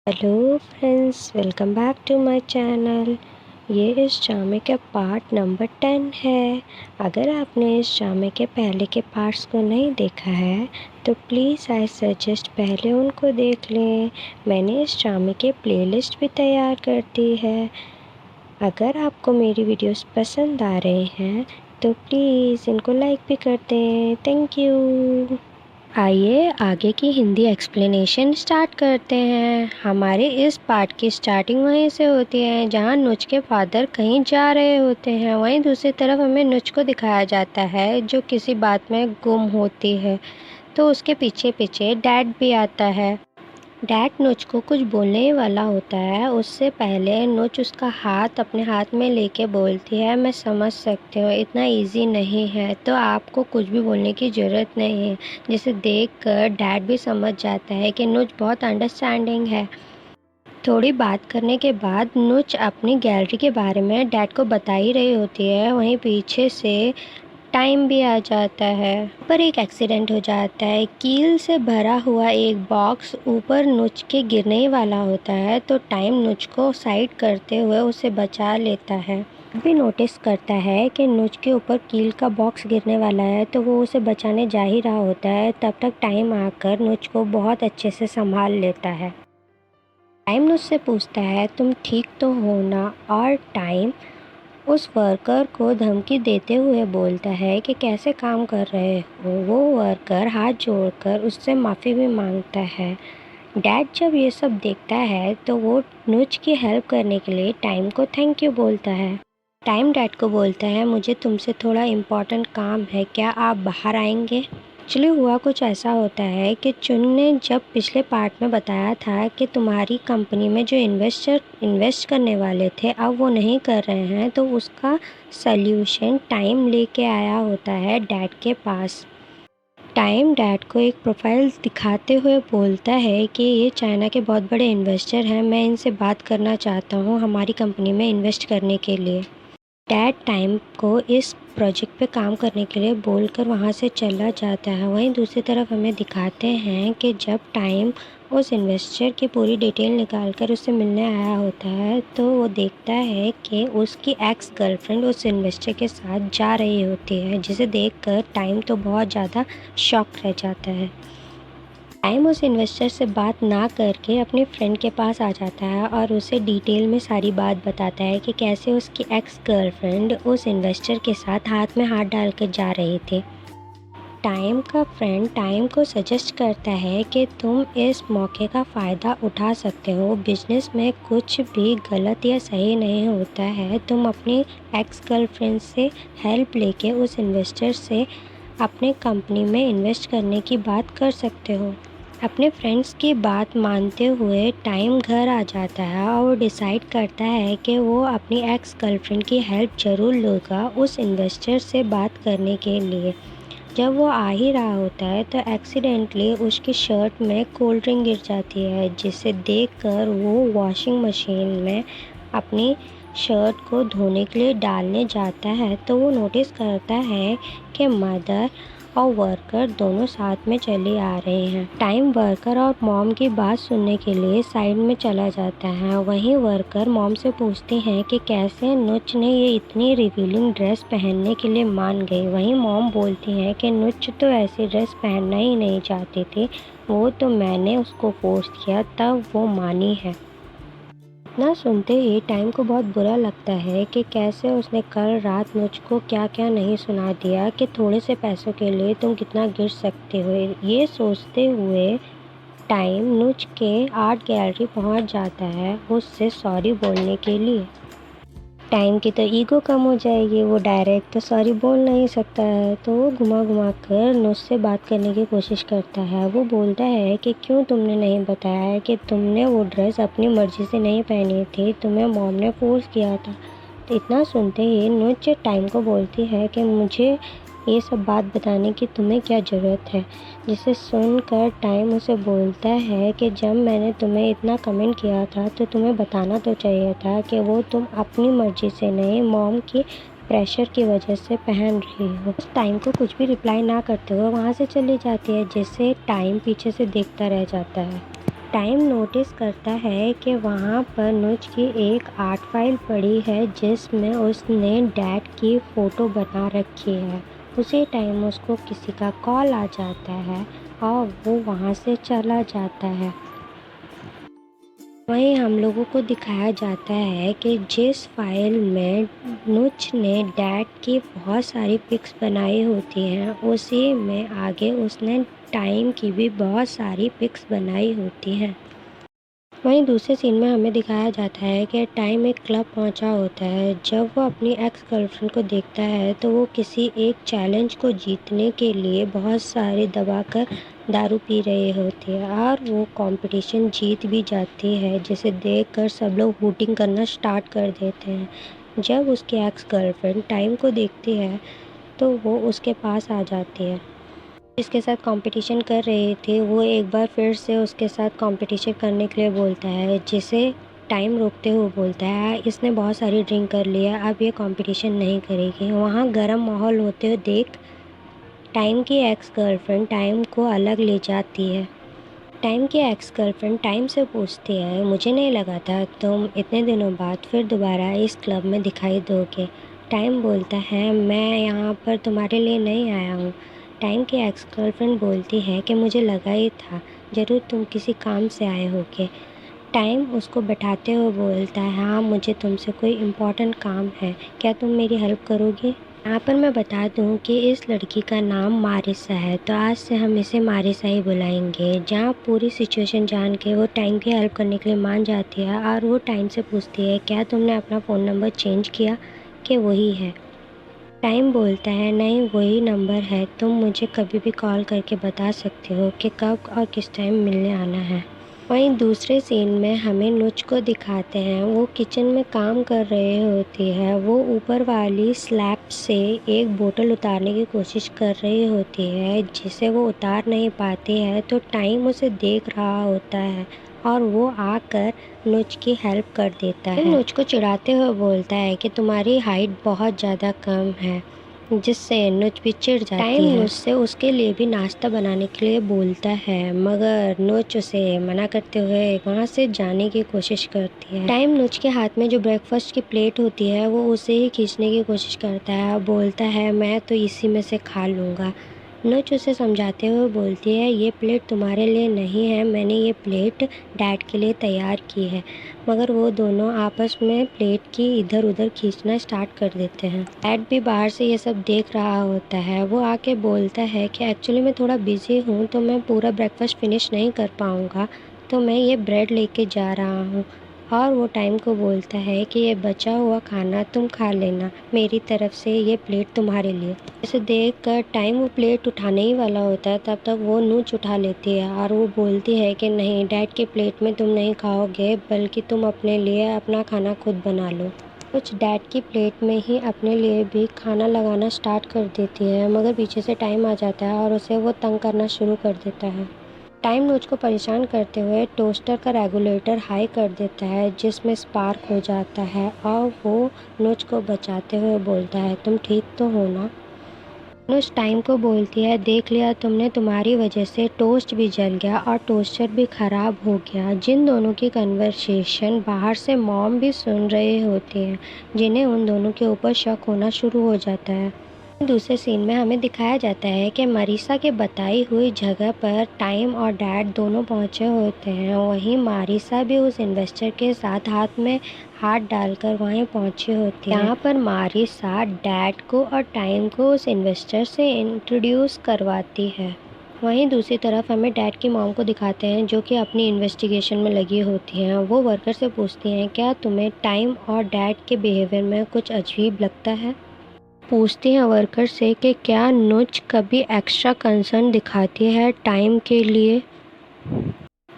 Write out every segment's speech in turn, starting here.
Hello friends, welcome back to my channel. ये इस ड्रामे का पार्ट नंबर 10 है। अगर आपने इस ड्रामे के पहले के पार्ट्स को नहीं देखा है तो प्लीज़ आई सजेस्ट पहले उनको देख लें। मैंने इस ड्रामे के प्लेलिस्ट भी तैयार कर दी है। अगर आपको मेरी वीडियोस पसंद आ रहे हैं तो प्लीज़ इनको लाइक भी कर दें। Thank you. आइए आगे की हिंदी एक्सप्लेनेशन स्टार्ट करते हैं। हमारे इस पार्ट की स्टार्टिंग वहीं से होती है जहां नुच के फादर कहीं जा रहे होते हैं। वहीं दूसरी तरफ हमें नुच को दिखाया जाता है जो किसी बात में गुम होती है, तो उसके पीछे पीछे डैड भी आता है। डैड नुच को कुछ बोलने वाला होता है, उससे पहले नुच उसका हाथ अपने हाथ में लेके बोलती है, मैं समझ सकती हूँ इतना इजी नहीं है, तो आपको कुछ भी बोलने की ज़रूरत नहीं है। जिसे देखकर डैड भी समझ जाता है कि नुच बहुत अंडरस्टैंडिंग है। थोड़ी बात करने के बाद नुच अपनी गैलरी के बारे में डैड को बता ही रही होती है। वहीं पीछे से टाइम भी आ जाता है। पर एक एक्सीडेंट हो जाता है। कील से भरा हुआ एक बॉक्स ऊपर नुच के गिरने वाला होता है, तो टाइम नुच को साइड करते हुए उसे बचा लेता है। भी नोटिस करता है कि नुच के ऊपर कील का बॉक्स गिरने वाला है, तो वो उसे बचाने जा ही रहा होता है। तब तक टाइम आकर नुच को बहुत अच्छे से संभाल लेता है। टाइम नुच से पूछता है, तुम ठीक तो हो ना? और टाइम उस वर्कर को धमकी देते हुए बोलता है कि कैसे काम कर रहे हो। वो वर्कर हाथ जोड़कर उससे माफ़ी भी मांगता है। डैड जब ये सब देखता है तो वो नुच की हेल्प करने के लिए टाइम को थैंक यू बोलता है। टाइम डैड को बोलता है, मुझे तुमसे थोड़ा इम्पोर्टेंट काम है, क्या आप बाहर आएंगे? एक्चुअली हुआ कुछ ऐसा होता है कि चुन ने जब पिछले पार्ट में बताया था कि तुम्हारी कंपनी में जो इन्वेस्ट करने वाले थे अब वो नहीं कर रहे हैं, तो उसका सल्यूशन टाइम लेके आया होता है डैड के पास। टाइम डैड को एक प्रोफाइल दिखाते हुए बोलता है कि ये चाइना के बहुत बड़े इन्वेस्टर हैं, मैं इनसे बात करना चाहता हूँ हमारी कंपनी में इन्वेस्ट करने के लिए। डैड टाइम को इस प्रोजेक्ट पे काम करने के लिए बोलकर वहाँ से चला जाता है। वहीं दूसरी तरफ हमें दिखाते हैं कि जब टाइम उस इन्वेस्टर की पूरी डिटेल निकाल कर उससे मिलने आया होता है, तो वो देखता है कि उसकी एक्स गर्लफ्रेंड उस इन्वेस्टर के साथ जा रही होती है, जिसे देखकर टाइम तो बहुत ज़्यादा शॉक रह जाता है। टाइम उस इन्वेस्टर से बात ना करके अपने फ्रेंड के पास आ जाता है और उसे डिटेल में सारी बात बताता है कि कैसे उसकी एक्स गर्लफ्रेंड उस इन्वेस्टर के साथ हाथ में हाथ डालकर जा रही थी। टाइम का फ्रेंड टाइम को सजेस्ट करता है कि तुम इस मौके का फ़ायदा उठा सकते हो। बिजनेस में कुछ भी गलत या सही नहीं होता है। तुम अपनी एक्स गर्लफ्रेंड से हेल्प लेके उस इन्वेस्टर से अपने कंपनी में इन्वेस्ट करने की बात कर सकते हो। अपने फ्रेंड्स की बात मानते हुए टाइम घर आ जाता है और डिसाइड करता है कि वो अपनी एक्स गर्लफ्रेंड की हेल्प ज़रूर लेगा उस इन्वेस्टर से बात करने के लिए। जब वो आ ही रहा होता है तो एक्सीडेंटली उसकी शर्ट में कोल्ड ड्रिंक गिर जाती है, जिसे देखकर वो वॉशिंग मशीन में अपनी शर्ट को धोने के लिए डालने जाता है, तो वो नोटिस करता है कि मदर और वर्कर दोनों साथ में चले आ रहे हैं। टाइम वर्कर और मॉम की बात सुनने के लिए साइड में चला जाता है। वहीं वर्कर मॉम से पूछती हैं कि कैसे नुच ने ये इतनी रिवीलिंग ड्रेस पहनने के लिए मान गई। वहीं मॉम बोलती हैं कि नुच तो ऐसी ड्रेस पहनना ही नहीं चाहती थी, वो तो मैंने उसको फोर्स किया तब वो मानी है। इतना सुनते ही टाइम को बहुत बुरा लगता है कि कैसे उसने कल रात मुझको क्या क्या नहीं सुना दिया कि थोड़े से पैसों के लिए तुम कितना गिर सकते हो। ये सोचते हुए टाइम नुच के आर्ट गैलरी पहुंच जाता है उससे सॉरी बोलने के लिए। टाइम की तो ईगो कम हो जाएगी, वो डायरेक्ट तो सॉरी बोल नहीं सकता है, तो वो घुमा घुमा कर नुच से बात करने की कोशिश करता है। वो बोलता है कि क्यों तुमने नहीं बताया कि तुमने वो ड्रेस अपनी मर्ज़ी से नहीं पहनी थी, तुम्हें मॉम ने फोर्स किया था। तो इतना सुनते ही नुच टाइम को बोलती है कि मुझे ये सब बात बताने की तुम्हें क्या ज़रूरत है। जिसे सुनकर टाइम उसे बोलता है कि जब मैंने तुम्हें इतना कमेंट किया था तो तुम्हें बताना तो चाहिए था कि वो तुम अपनी मर्ज़ी से नहीं, मॉम की प्रेशर की वजह से पहन रही हो। उस टाइम को कुछ भी रिप्लाई ना करते हुए वहाँ से चली जाती है, जिससे टाइम पीछे से देखता रह जाता है। टाइम नोटिस करता है कि वहाँ पर नुज की एक आर्ट फाइल पड़ी है जिसमें उसने डैड की फ़ोटो बना रखी है। उसी टाइम उसको किसी का कॉल आ जाता है और वो वहाँ से चला जाता है। वहीं हम लोगों को दिखाया जाता है कि जिस फाइल में नुज ने डैड की बहुत सारी पिक्स बनाई होती हैं, उसी में आगे उसने टाइम की भी बहुत सारी पिक्स बनाई होती हैं। वहीं दूसरे सीन में हमें दिखाया जाता है कि टाइम एक क्लब पहुंचा होता है। जब वो अपनी एक्स गर्लफ्रेंड को देखता है तो वो किसी एक चैलेंज को जीतने के लिए बहुत सारे दबाकर दारू पी रही होती है और वो कंपटीशन जीत भी जाती है, जिसे देखकर सब लोग हूटिंग करना स्टार्ट कर देते हैं। जब उसकी एक्स गर्लफ्रेंड टाइम को देखती है तो वो उसके पास आ जाती है। जिसके साथ कंपटीशन कर रही थी वो एक बार फिर से उसके साथ कंपटीशन करने के लिए बोलता है, जिसे टाइम रोकते हुए बोलता है इसने बहुत सारी ड्रिंक कर लिया, अब ये कंपटीशन नहीं करेगी। वहाँ गर्म माहौल होते हुए देख टाइम की एक्स गर्लफ्रेंड टाइम को अलग ले जाती है। टाइम की एक्स गर्लफ्रेंड टाइम से पूछती है, मुझे नहीं लगा था तुम इतने दिनों बाद फिर दोबारा इस क्लब में दिखाई दोगे। टाइम बोलता है, मैं यहाँ पर तुम्हारे लिए नहीं आया हूँ। टाइम की एक्स गर्लफ्रेंड बोलती है कि मुझे लगा ही था, ज़रूर तुम किसी काम से आए होगे। टाइम उसको बैठाते हुए बोलता है, हाँ मुझे तुमसे कोई इम्पोर्टेंट काम है, क्या तुम मेरी हेल्प करोगे? यहाँ पर मैं बता दूँ कि इस लड़की का नाम मारिसा है, तो आज से हम इसे मारिसा ही बुलाएंगे। जहाँ पूरी सिचुएशन जान के वो टाइम की हेल्प करने के लिए मान जाती है और वो टाइम से पूछती है, क्या तुमने अपना फ़ोन नंबर चेंज किया कि वही है? टाइम बोलता है, नहीं वही नंबर है, तुम मुझे कभी भी कॉल करके बता सकते हो कि कब और किस टाइम मिलने आना है। वहीं दूसरे सीन में हमें नुज को दिखाते हैं, वो किचन में काम कर रही होती है। वो ऊपर वाली स्लैब से एक बोतल उतारने की कोशिश कर रही होती है, जिसे वो उतार नहीं पाती है। तो टाइम उसे देख रहा होता है और वो आकर नुज की हेल्प कर देता है। नुज को चिढ़ाते हुए बोलता है कि तुम्हारी हाइट बहुत ज़्यादा कम है, जिससे नुज भी चिढ़ जाती है। टाइम नुज से उसके लिए भी नाश्ता बनाने के लिए बोलता है, मगर नुज उसे मना करते हुए वहाँ से जाने की कोशिश करती है। टाइम नुज के हाथ में जो ब्रेकफास्ट की प्लेट होती है वो उसे ही खींचने की कोशिश करता है, बोलता है मैं तो इसी में से खा लूँगा। नुज उसे समझाते हुए बोलती है, ये प्लेट तुम्हारे लिए नहीं है, मैंने ये प्लेट डैड के लिए तैयार की है। मगर वो दोनों आपस में प्लेट की इधर उधर खींचना स्टार्ट कर देते हैं। डैड भी बाहर से ये सब देख रहा होता है। वो आके बोलता है कि एक्चुअली मैं थोड़ा बिजी हूँ तो मैं पूरा ब्रेकफास्ट फिनिश नहीं कर पाऊँगा, तो मैं ये ब्रेड लेके जा रहा हूँ। और वो टाइम को बोलता है कि ये बचा हुआ खाना तुम खा लेना, मेरी तरफ से ये प्लेट तुम्हारे लिए। इसे देखकर टाइम वो प्लेट उठाने ही वाला होता है, तब तक वो नुज उठा लेती है और वो बोलती है कि नहीं, डैड के प्लेट में तुम नहीं खाओगे, बल्कि तुम अपने लिए अपना खाना खुद बना लो। कुछ डैड की प्लेट में ही अपने लिए भी खाना लगाना स्टार्ट कर देती है, मगर पीछे से टाइम आ जाता है और उसे वो तंग करना शुरू कर देता है। टाइम नुज को परेशान करते हुए टोस्टर का रेगुलेटर हाई कर देता है, जिसमें स्पार्क हो जाता है और वो नुज को बचाते हुए बोलता है, तुम ठीक तो हो ना? नुज टाइम को बोलती है, देख लिया तुमने, तुम्हारी वजह से टोस्ट भी जल गया और टोस्टर भी ख़राब हो गया। जिन दोनों की कन्वर्सेशन बाहर से मॉम भी सुन रहे होते हैं, जिन्हें उन दोनों के ऊपर शक होना शुरू हो जाता है। दूसरे सीन में हमें दिखाया जाता है कि मारिसा के बताई हुई जगह पर टाइम और डैड दोनों पहुंचे होते हैं। वहीं मारिसा भी उस इन्वेस्टर के साथ हाथ में हाथ डालकर वहीं पहुंची होती है। यहाँ पर मारिसा डैड को और टाइम को उस इन्वेस्टर से इंट्रोड्यूस करवाती है। वहीं दूसरी तरफ हमें डैड की मॉम को दिखाते हैं, जो कि अपनी इन्वेस्टिगेशन में लगी होती हैं। वो वर्कर से पूछती हैं, क्या तुम्हें टाइम और डैड के बिहेवियर में कुछ अजीब लगता है? पूछती हैं वर्कर से कि क्या नुज कभी एक्स्ट्रा कंसर्न दिखाती है टाइम के लिए।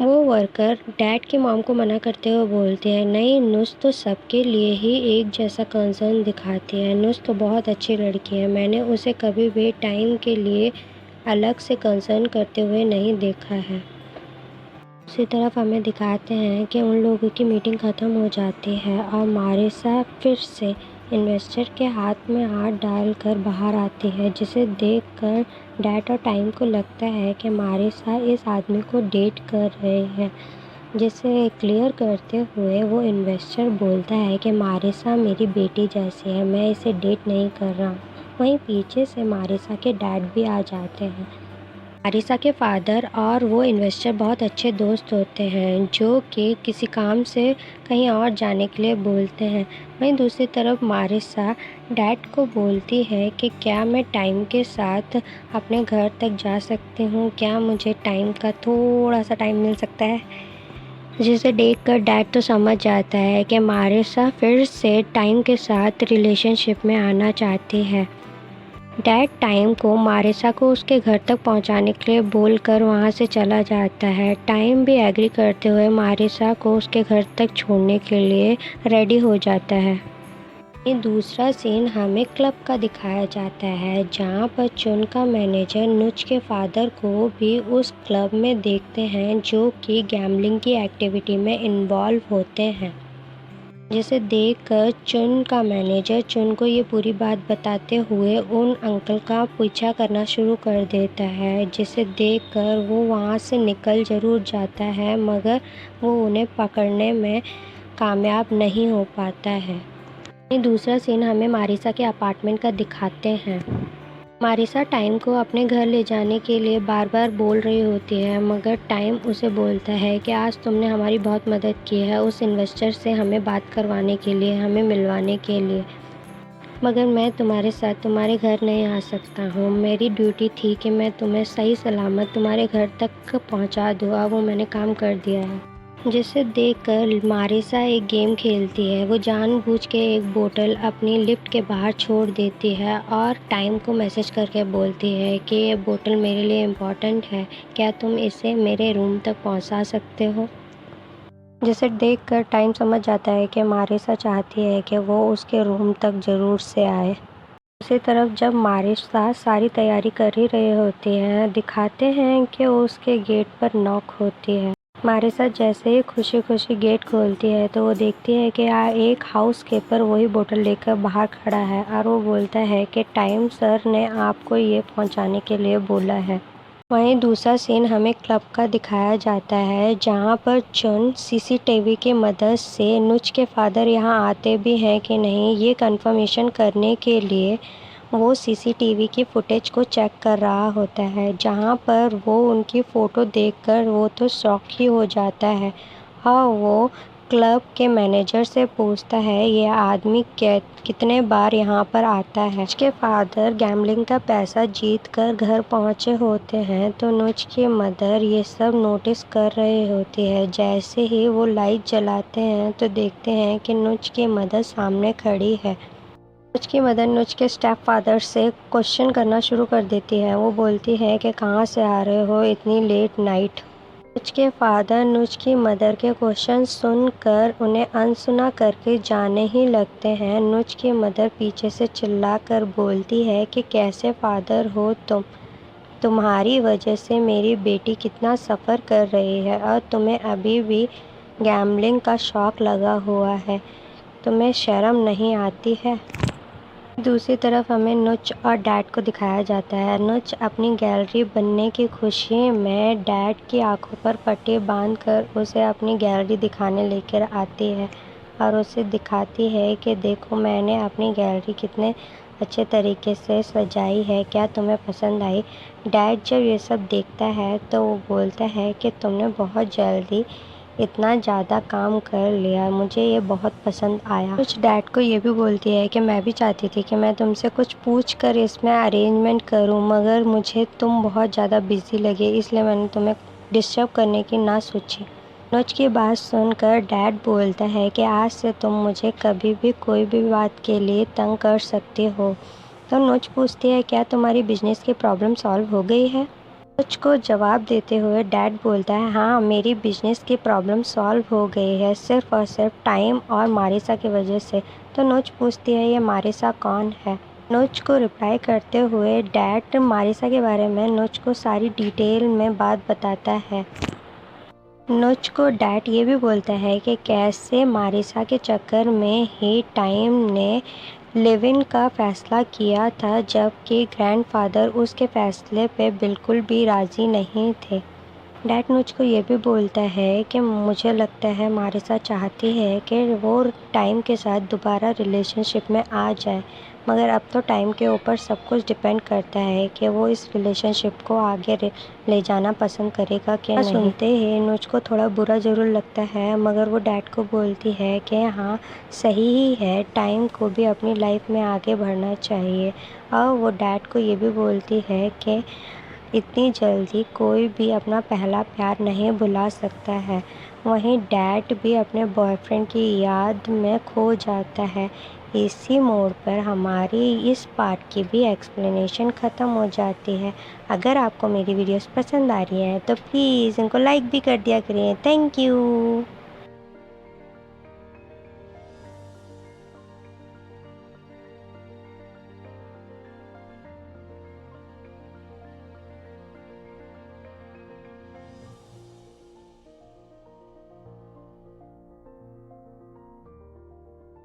वो वर्कर डैड की मॉम को मना करते हुए बोलती है, नहीं, नुज तो सबके लिए ही एक जैसा कंसर्न दिखाती है। नुज तो बहुत अच्छी लड़की है, मैंने उसे कभी भी टाइम के लिए अलग से कंसर्न करते हुए नहीं देखा है। दूसरी तरफ हमें दिखाते हैं कि उन लोगों की मीटिंग ख़त्म हो जाती है और मारिसा फिर से इन्वेस्टर के हाथ में हाथ डालकर बाहर आती है, जिसे देखकर डैड और टाइम को लगता है कि मारिसा इस आदमी को डेट कर रहे हैं। जिसे क्लियर करते हुए वो इन्वेस्टर बोलता है कि मारिसा मेरी बेटी जैसी है, मैं इसे डेट नहीं कर रहा हूँ। वहीं पीछे से मारिसा के डैड भी आ जाते हैं। मारिसा के फादर और वो इन्वेस्टर बहुत अच्छे दोस्त होते हैं, जो कि किसी काम से कहीं और जाने के लिए बोलते हैं। वहीं दूसरी तरफ मारिसा डैड को बोलती है कि क्या मैं टाइम के साथ अपने घर तक जा सकती हूँ, क्या मुझे टाइम का थोड़ा सा टाइम मिल सकता है। जिसे देखकर डैड तो समझ जाता है कि मारिसा फिर से टाइम के साथ रिलेशनशिप में आना चाहती है। डैड टाइम को मारिसा को उसके घर तक पहुंचाने के लिए बोलकर वहां से चला जाता है। टाइम भी एग्री करते हुए मारिसा को उसके घर तक छोड़ने के लिए रेडी हो जाता है। ये दूसरा सीन हमें क्लब का दिखाया जाता है, जहां पर चुन का मैनेजर नुच के फादर को भी उस क्लब में देखते हैं, जो कि गैम्बलिंग की एक्टिविटी में इन्वॉल्व होते हैं। जिसे देखकर चुन का मैनेजर चुन को ये पूरी बात बताते हुए उन अंकल का पीछा करना शुरू कर देता है, जिसे देखकर वो वहाँ से निकल ज़रूर जाता है, मगर वो उन्हें पकड़ने में कामयाब नहीं हो पाता है। ये दूसरा सीन हमें मारिसा के अपार्टमेंट का दिखाते हैं। मारिसा टाइम को अपने घर ले जाने के लिए बार बार बोल रही होती है, मगर टाइम उसे बोलता है कि आज तुमने हमारी बहुत मदद की है उस इन्वेस्टर से हमें बात करवाने के लिए, हमें मिलवाने के लिए, मगर मैं तुम्हारे साथ तुम्हारे घर नहीं आ सकता हूँ। मेरी ड्यूटी थी कि मैं तुम्हें सही सलामत तुम्हारे घर तक पहुँचा दूँ, अब वो मैंने काम कर दिया है। जिसे देखकर मारिसा एक गेम खेलती है। वो जानबूझ के एक बोतल अपनी लिफ्ट के बाहर छोड़ देती है और टाइम को मैसेज करके बोलती है कि ये बोतल मेरे लिए इम्पोर्टेंट है, क्या तुम इसे मेरे रूम तक पहुंचा सकते हो। जिसे देखकर टाइम समझ जाता है कि मारिसा चाहती है कि वो उसके रूम तक ज़रूर से आए। दूसरी तरफ जब मारिसा सारी तैयारी कर ही रही होती है, दिखाते हैं कि उसके गेट पर नॉक होती है। मारिसा जैसे ही खुशी खुशी गेट खोलती है तो वो देखती है कि एक हाउस कीपर वही बोतल लेकर बाहर खड़ा है और वो बोलता है कि टाइम सर ने आपको ये पहुंचाने के लिए बोला है। वहीं दूसरा सीन हमें क्लब का दिखाया जाता है, जहां पर चुन सीसीटीवी की मदद से नुच के फादर यहां आते भी हैं कि नहीं ये कंफर्मेशन करने के लिए वो सीसीटीवी की फुटेज को चेक कर रहा होता है, जहां पर वो उनकी फ़ोटो देखकर वो तो शॉक ही हो जाता है और वो क्लब के मैनेजर से पूछता है ये आदमी कितने बार यहाँ पर आता है। नुच के फादर गैम्बलिंग का पैसा जीत कर घर पहुँचे होते हैं तो नुच की मदर ये सब नोटिस कर रही होती है। जैसे ही वो लाइट जलाते हैं तो देखते हैं कि नुच की मदर सामने खड़ी है। नुच की मदर नुच के स्टेप फादर से क्वेश्चन करना शुरू कर देती है। वो बोलती है कि कहाँ से आ रहे हो इतनी लेट नाइट। नुच के फादर नुच की मदर के क्वेश्चन सुनकर उन्हें अनसुना करके जाने ही लगते हैं। नुच की मदर पीछे से चिल्लाकर बोलती है कि कैसे फादर हो तुम, तुम्हारी वजह से मेरी बेटी कितना सफ़र कर रही है और तुम्हें अभी भी गैम्बलिंग का शौक लगा हुआ है, तुम्हें शर्म नहीं आती है। दूसरी तरफ हमें नुच और डैड को दिखाया जाता है। नुच अपनी गैलरी बनने की खुशी में डैड की आंखों पर पट्टी बांधकर उसे अपनी गैलरी दिखाने लेकर आती है और उसे दिखाती है कि देखो मैंने अपनी गैलरी कितने अच्छे तरीके से सजाई है, क्या तुम्हें पसंद आई। डैड जब ये सब देखता है तो वो बोलता है कि तुमने बहुत जल्दी इतना ज़्यादा काम कर लिया, मुझे ये बहुत पसंद आया। कुछ डैड को ये भी बोलती है कि मैं भी चाहती थी कि मैं तुमसे कुछ पूछ कर इसमें अरेंजमेंट करूं, मगर मुझे तुम बहुत ज़्यादा बिजी लगे इसलिए मैंने तुम्हें डिस्टर्ब करने की ना सोची। नुच की बात सुनकर डैड बोलता है कि आज से तुम मुझे कभी भी कोई भी बात के लिए तंग कर सकती हो। तो नुच पूछती है क्या तुम्हारी बिजनेस की प्रॉब्लम सॉल्व हो गई है। नुच को जवाब देते हुए डैड बोलता है हाँ मेरी बिजनेस की प्रॉब्लम सॉल्व हो गई है, सिर्फ और सिर्फ टाइम और मारिसा की वजह से। तो नुच पूछती है ये मारिसा कौन है। नुच को रिप्लाई करते हुए डैड मारिसा के बारे में नुच को सारी डिटेल में बात बताता है। नुच को डैड ये भी बोलता है कि कैसे मारिसा के चक्कर में ही टाइम ने लिव इन का फ़ैसला किया था, जबकि ग्रैंडफ़ादर उसके फ़ैसले पे बिल्कुल भी राज़ी नहीं थे। डैड मुझको ये भी बोलता है कि मुझे लगता है हमारे साथ चाहती है कि वो टाइम के साथ दोबारा रिलेशनशिप में आ जाए, मगर अब तो टाइम के ऊपर सब कुछ डिपेंड करता है कि वो इस रिलेशनशिप को आगे ले जाना पसंद करेगा कि नहीं। सुनते ही मुझको थोड़ा बुरा ज़रूर लगता है, मगर वो डैड को बोलती है कि हाँ सही ही है, टाइम को भी अपनी लाइफ में आगे बढ़ना चाहिए। और वो डैड को ये भी बोलती है कि इतनी जल्दी कोई भी अपना पहला प्यार नहीं भुला सकता है। वहीं डैड भी अपने बॉयफ्रेंड की याद में खो जाता है। इसी मोड़ पर हमारी इस पार्ट की भी एक्सप्लेनेशन ख़त्म हो जाती है। अगर आपको मेरी वीडियोस पसंद आ रही हैं तो प्लीज़ इनको लाइक भी कर दिया करें। Thank you.